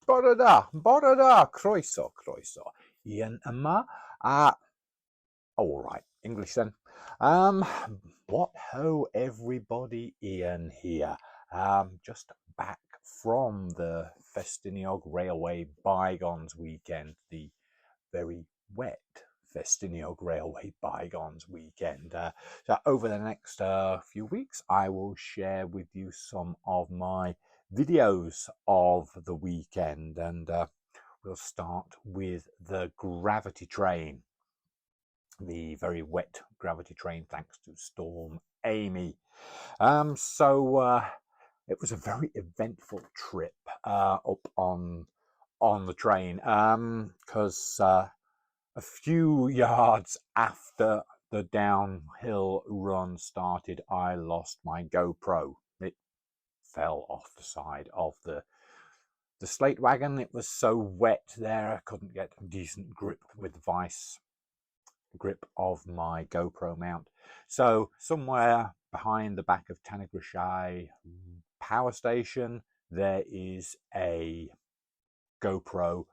Bore da, croeso. Ian yma. All right, English then. What ho, everybody, Ian here. Just back from the Ffestiniog Railway Bygones weekend, the very wet Ffestiniog Railway Bygones weekend. So over the next few weeks, I will share with you some of my videos of the weekend, and we'll start with the gravity train, the very wet gravity train, thanks to Storm Amy. It was a very eventful trip up on the train, because a few yards after the downhill run started, I lost my GoPro. It fell off the side of the slate wagon. It was so wet there, I couldn't get a decent grip of my GoPro mount. So somewhere behind the back of Tanagrashai power station, there is a GoPro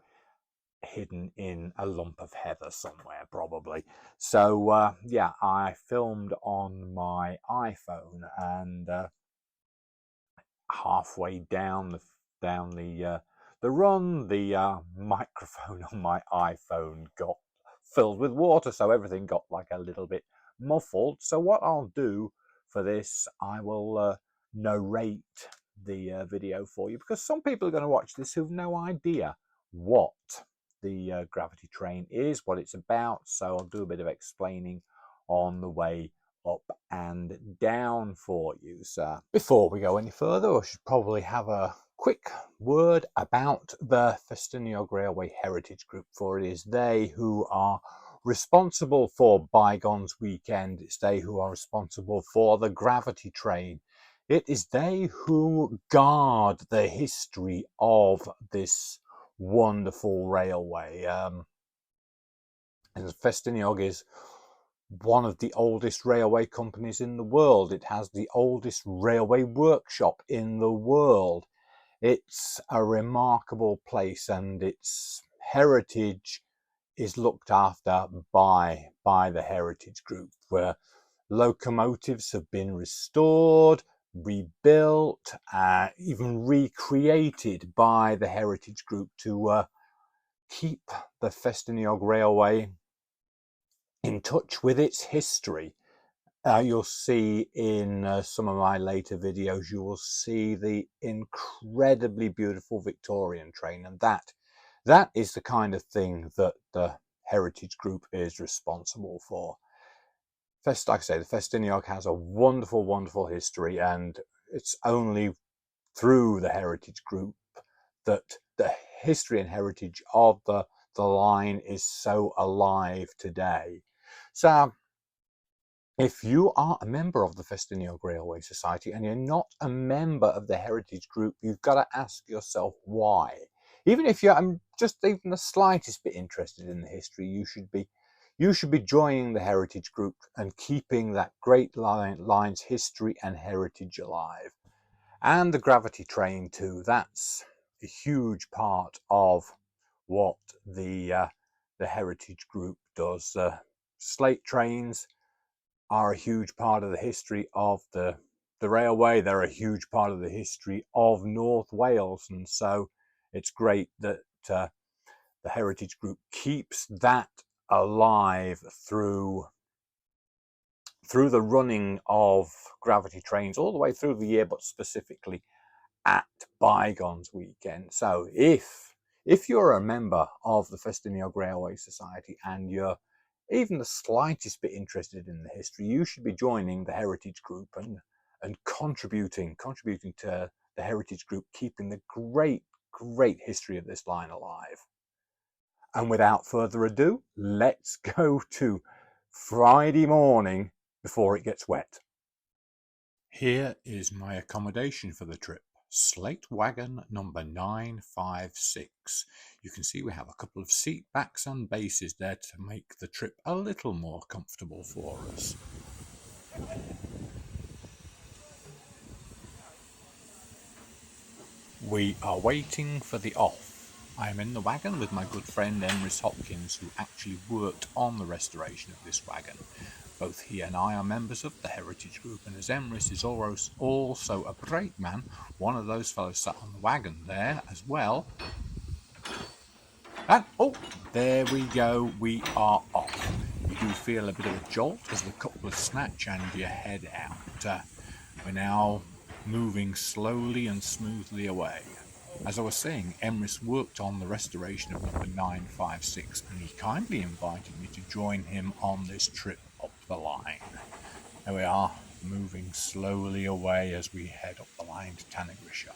hidden in a lump of heather somewhere, probably. So yeah, I filmed on my iPhone, and halfway down the run, the microphone on my iPhone got filled with water, so everything got like a little bit muffled. So what I'll do for this, I will narrate the video for you, because some people are going to watch this who've no idea what the gravity train is, what it's about. So I'll do a bit of explaining on the way up and down for you. So before we go any further, I should probably have a quick word about the Ffestiniog Railway Heritage Group, for it is they who are responsible for Bygones Weekend. It's they who are responsible for the gravity train. It is they who guard the history of this wonderful railway. And Ffestiniog is one of the oldest railway companies in the world. It has the oldest railway workshop in the world. It's a remarkable place, and its heritage is looked after by the Heritage Group, where locomotives have been restored, rebuilt, even recreated by the Heritage Group to keep the Ffestiniog Railway in touch with its history. You'll see in some of my later videos, you will see the incredibly beautiful Victorian train, and that is the kind of thing that the Heritage Group is responsible for. Like I say, the Ffestiniog has a wonderful, wonderful history, and it's only through the Heritage Group that the history and heritage of the line is so alive today. So if you are a member of the Ffestiniog Railway Society and you're not a member of the Heritage Group, you've got to ask yourself why. Even if you're just even the slightest bit interested in the history, you should be joining the Heritage Group and keeping that great line's history and heritage alive. And the gravity train too, that's a huge part of what the Heritage Group does. Slate trains are a huge part of the history of the railway. They're a huge part of the history of North Wales, and so it's great that the Heritage Group keeps that alive through the running of gravity trains all the way through the year, but specifically at Bygones Weekend. So if you're a member of the Ffestiniog Railway Society and you're even the slightest bit interested in the history, you should be joining the Heritage Group and contributing to the Heritage Group, keeping the great history of this line alive. And without further ado, let's go to Friday morning before it gets wet. Here is my accommodation for the trip. Slate wagon number 956. You can see we have a couple of seat backs and bases there to make the trip a little more comfortable for us. We are waiting for the off. I am in the wagon with my good friend Emrys Hopkins, who actually worked on the restoration of this wagon. Both he and I are members of the Heritage Group, and as Emrys is also a brakeman, one of those fellows sat on the wagon there as well. And, oh, there we go, we are off. You do feel a bit of a jolt as the couplers snatch and you head out. We're now moving slowly and smoothly away. As I was saying, Emrys worked on the restoration of number 956, and he kindly invited me to join him on this trip up the line. There we are, moving slowly away as we head up the line to Ffestiniog.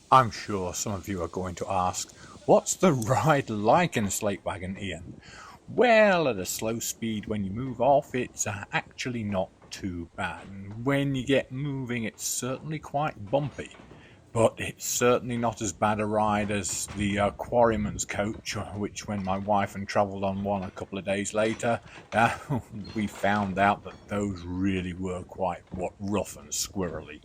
I'm sure some of you are going to ask, what's the ride like in a slate wagon, Ian? Well, at a slow speed when you move off, it's actually not too bad. And when you get moving, it's certainly quite bumpy. But it's certainly not as bad a ride as the quarryman's coach, which when my wife and travelled on one a couple of days later, we found out that those really were quite rough and squirrely.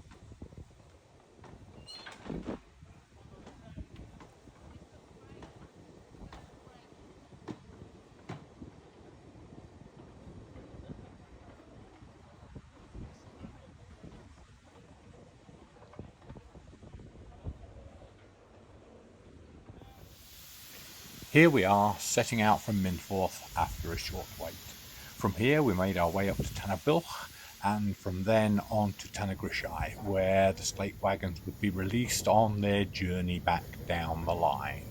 Here we are, setting out from Minforth after a short wait. From here we made our way up to Ffestiniog, and from then on to Ffestiniog, where the slate wagons would be released on their journey back down the line.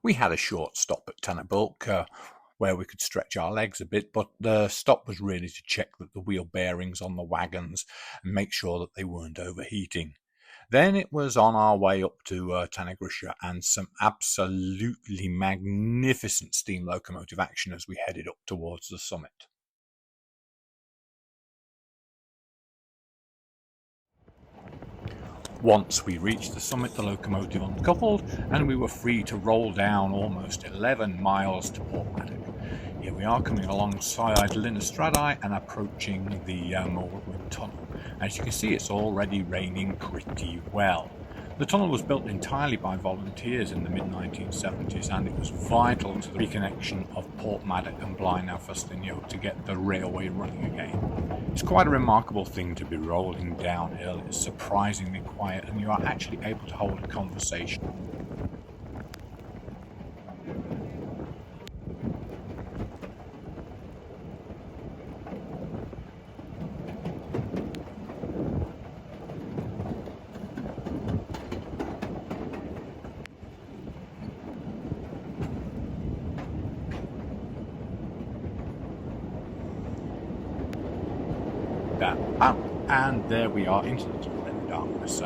We had a short stop at Ffestiniog, where we could stretch our legs a bit, but the stop was really to check that the wheel bearings on the wagons and make sure that they weren't overheating. Then it was on our way up to Ffestiniog and some absolutely magnificent steam locomotive action as we headed up towards the summit. Once we reached the summit, the locomotive uncoupled and we were free to roll down almost 11 miles to Portmadoc. Here we are coming alongside Linnastradi and approaching the Morwood Tunnel. As you can see, it's already raining pretty well. The tunnel was built entirely by volunteers in the mid-1970s, and it was vital to the reconnection of Portmadoc and Ffestiniog to get the railway running again. It's quite a remarkable thing to be rolling downhill. It's surprisingly quiet, and you are actually able to hold a conversation. And there we are into the tunnel in the darkness.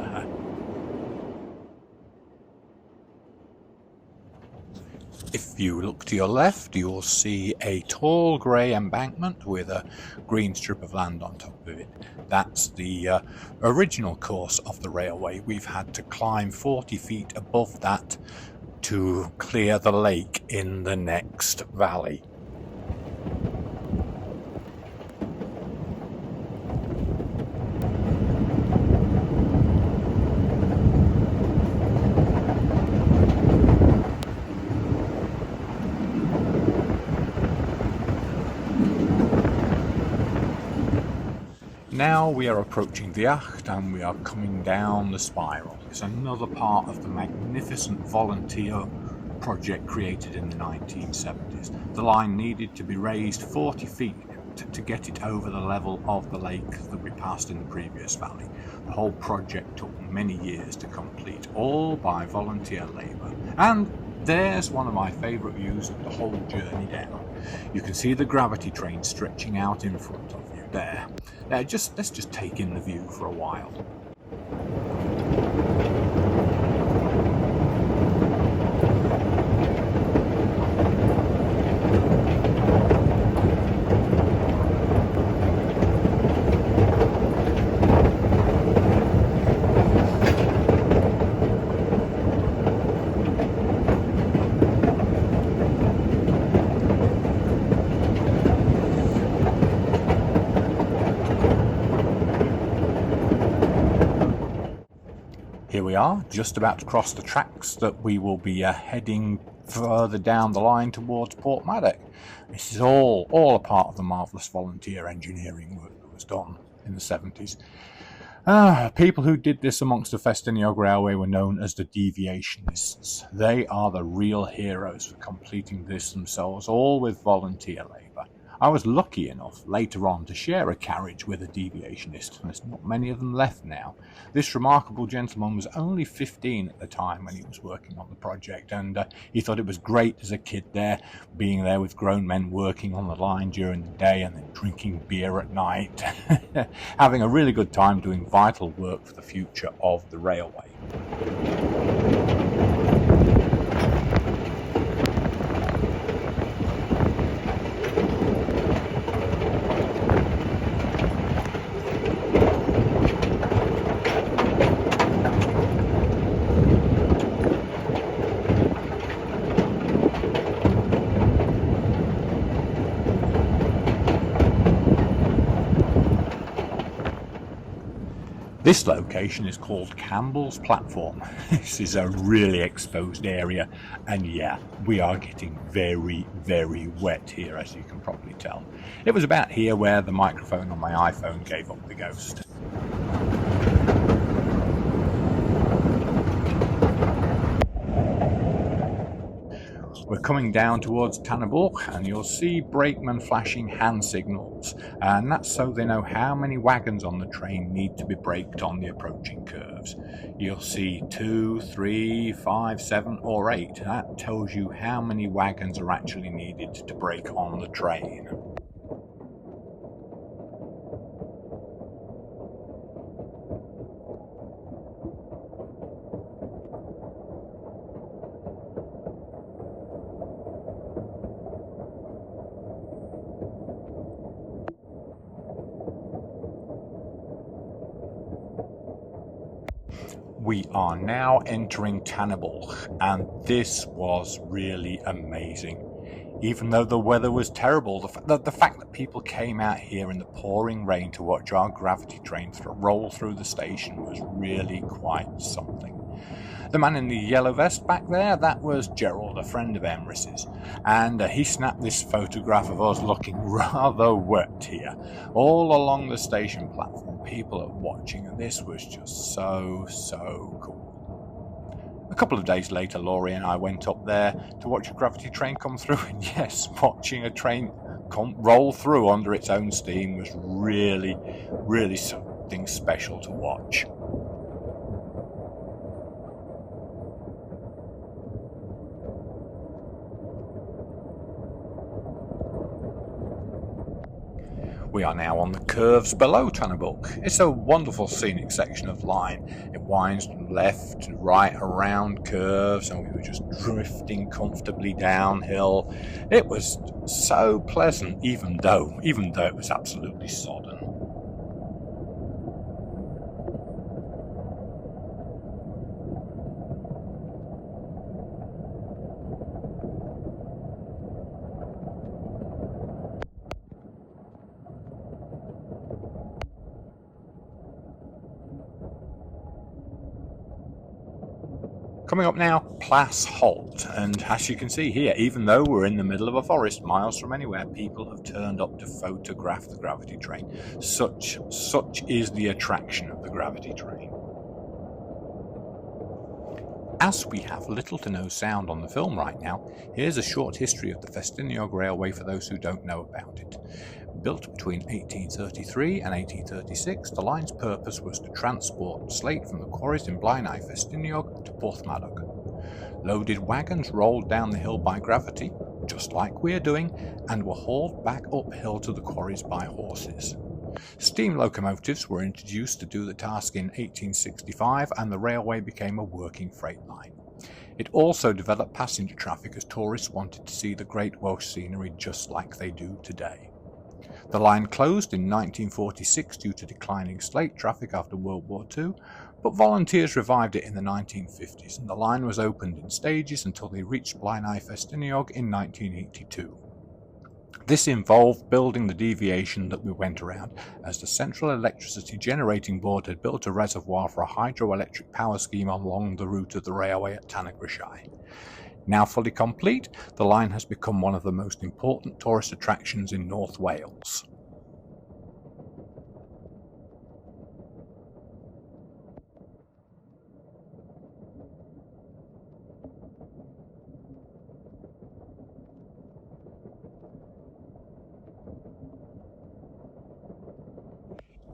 If you look to your left, you'll see a tall grey embankment with a green strip of land on top of it. That's the original course of the railway. We've had to climb 40 feet above that to clear the lake in the next valley. Now we are approaching the Acht and we are coming down the spiral. It's another part of the magnificent volunteer project created in the 1970s. The line needed to be raised 40 feet to get it over the level of the lake that we passed in the previous valley. The whole project took many years to complete, all by volunteer labour. And there's one of my favourite views of the whole journey down. You can see the gravity train stretching out in front of you there. Let's just take in the view for a while. Here we are, just about to cross the tracks that we will be heading further down the line towards Portmaddock. This is all a part of the marvellous volunteer engineering work that was done in the 70s. People who did this amongst the Ffestiniog Railway were known as the deviationists. They are the real heroes for completing this themselves, all with volunteer labour. I was lucky enough later on to share a carriage with a deviationist, and there's not many of them left now. This remarkable gentleman was only 15 at the time when he was working on the project, and he thought it was great as a kid there, being there with grown men working on the line during the day and then drinking beer at night, having a really good time doing vital work for the future of the railway. This location is called Campbell's Platform. This is a really exposed area, and yeah, we are getting very, very wet here, as you can probably tell. It was about here where the microphone on my iPhone gave up the ghost. We're coming down towards Ffestiniog, and you'll see brakemen flashing hand signals, and that's so they know how many wagons on the train need to be braked on the approaching curves. You'll see 2, 3, 5, 7 or 8. That tells you how many wagons are actually needed to brake on the train. We are now entering Ffestiniog, and this was really amazing. Even though the weather was terrible, the fact that people came out here in the pouring rain to watch our gravity train roll through the station was really quite something. The man in the yellow vest back there, that was Gerald, a friend of Emrys's, and he snapped this photograph of us looking rather wet here. All along the station platform, people are watching, and this was just so cool. A couple of days later, Laurie and I went up there to watch a gravity train come through, and yes, watching a train roll through under its own steam was really something special to watch. We are now on the curves below Ffestiniog. It's a wonderful scenic section of line. It winds left and right around curves, and we were just drifting comfortably downhill. It was so pleasant, even though it was absolutely sodden. Coming up now, Plas Halt, and as you can see here, even though we're in the middle of a forest, miles from anywhere, people have turned up to photograph the gravity train. Such is the attraction of the gravity train. As we have little to no sound on the film right now, here's a short history of the Ffestiniog Railway for those who don't know about it. Built between 1833 and 1836, the line's purpose was to transport slate from the quarries in Blaenau Ffestiniog to Portmaddock. Loaded wagons rolled down the hill by gravity, just like we're doing, and were hauled back uphill to the quarries by horses. Steam locomotives were introduced to do the task in 1865, and the railway became a working freight line. It also developed passenger traffic as tourists wanted to see the Great Welsh scenery just like they do today. The line closed in 1946 due to declining slate traffic after World War II, but volunteers revived it in the 1950s, and the line was opened in stages until they reached Blaenau Ffestiniog in 1982. This involved building the deviation that we went around, as the Central Electricity Generating Board had built a reservoir for a hydroelectric power scheme along the route of the railway at Ffestiniog. Now fully complete, the line has become one of the most important tourist attractions in North Wales.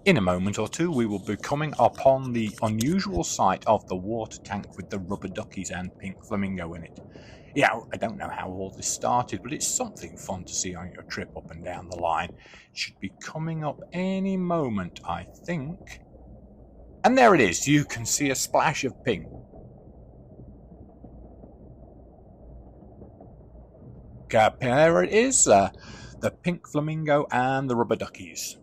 In a moment or two, we will be coming upon the unusual sight of the water tank with the rubber duckies and pink flamingo in it. Yeah, I don't know how all this started, but it's something fun to see on your trip up and down the line. It should be coming up any moment, I think. And there it is, you can see a splash of pink. There it is, the pink flamingo and the rubber duckies.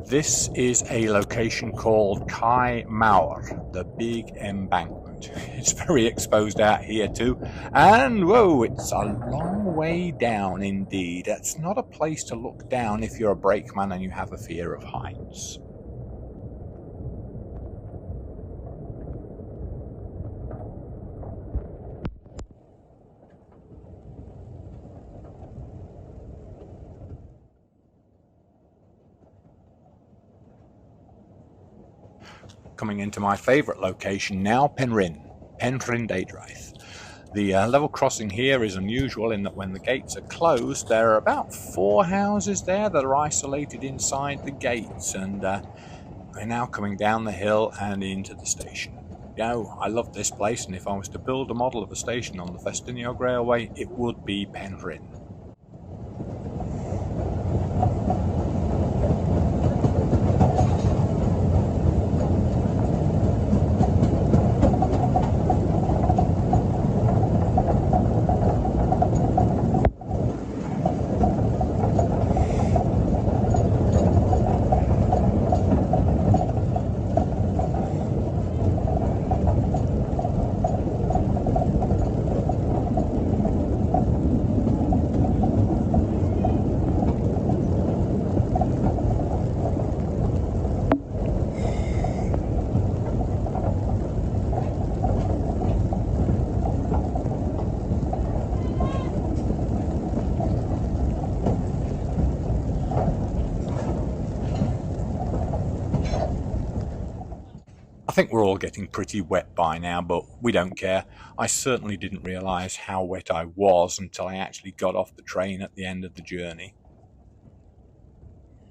This is a location called Kai Mawr, the big embankment. It's very exposed out here too, and whoa, it's a long way down indeed. It's not a place to look down if you're a brakeman and you have a fear of heights. Coming into my favourite location now, Penryn Deidraeth. The level crossing here is unusual in that when the gates are closed, there are about 4 houses there that are isolated inside the gates, and we're now coming down the hill and into the station. I love this place, and if I was to build a model of a station on the Ffestiniog Railway, it would be Penryn. I think we're all getting pretty wet by now, but we don't care. I certainly didn't realise how wet I was until I actually got off the train at the end of the journey.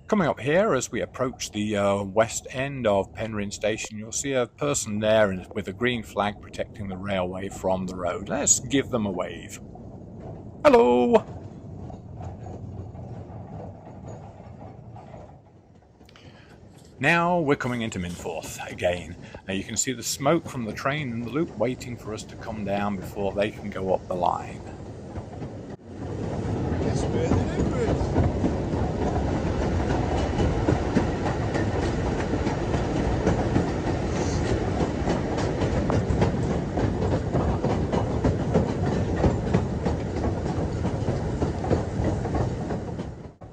Coming up here, as we approach the west end of Penryn Station, you'll see a person there with a green flag protecting the railway from the road. Let's give them a wave. Hello! Now we're coming into Minforth again. You can see the smoke from the train in the loop waiting for us to come down before they can go up the line.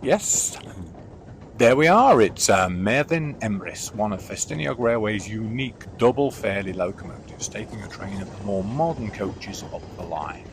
Yes. There we are, it's Merddin Emrys, one of Ffestiniog Railway's unique double fairley locomotives, taking a train of the more modern coaches up the line.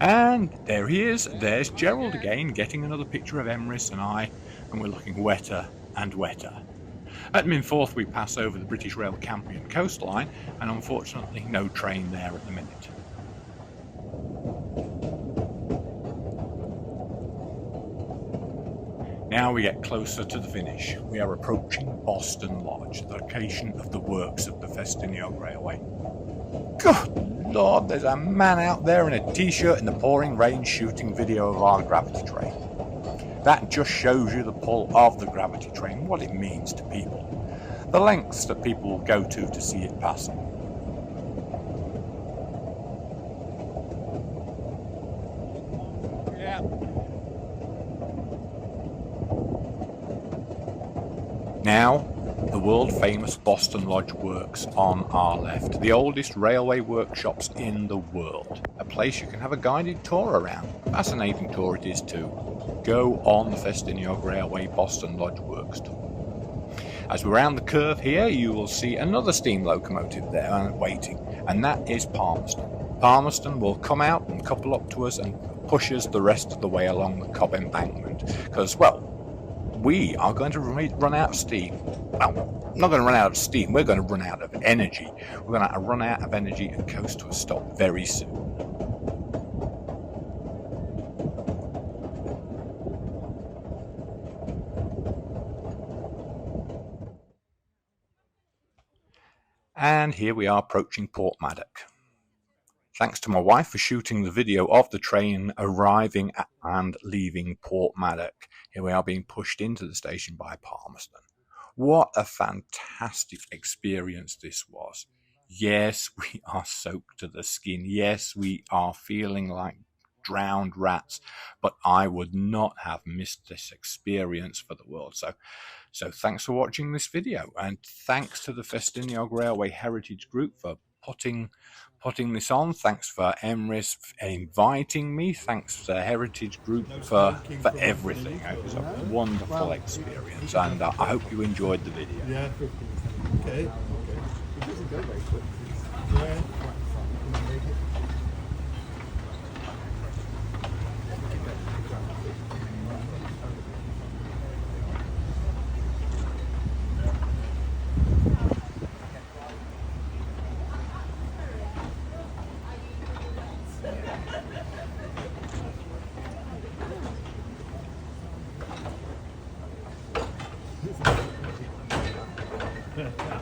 And there he is, there's Gerald again, getting another picture of Emrys and I, and we're looking wetter and wetter. At Minforth we pass over the British Rail Cambrian coastline, and unfortunately no train there at the minute. Now we get closer to the finish. We are approaching Boston Lodge, the location of the works of the Ffestiniog Railway. Good Lord, there's a man out there in a t-shirt in the pouring rain shooting video of our gravity train. That just shows you the pull of the gravity train, what it means to people. The lengths that people will go to see it passing. Yeah. Now, the world-famous Boston Lodge works on our left, the oldest railway workshops in the world. A place you can have a guided tour around. Fascinating tour it is too. Go on the Ffestiniog Railway Boston Lodge Works tour. As we round the curve here, you will see another steam locomotive there waiting, and that is Palmerston. Palmerston will come out and couple up to us and push us the rest of the way along the Cobb embankment, because, well, we are going to run out of steam. Well, not going to run out of steam, we're going to run out of energy. We're going to run out of energy and coast to a stop very soon. And here we are approaching Portmaddock. Thanks to my wife for shooting the video of the train arriving and leaving Portmaddock. Here we are being pushed into the station by Palmerston. What a fantastic experience this was. Yes, we are soaked to the skin. Yes, we are feeling like drowned rats, but I would not have missed this experience for the world. So thanks for watching this video, and thanks to the Ffestiniog Railway Heritage Group for putting this on. Thanks for Emrys inviting me. Thanks to the Heritage Group for everything. It was a wonderful experience, and I hope you enjoyed the video. Yeah, okay. It doesn't go very quick. Yeah. Yeah.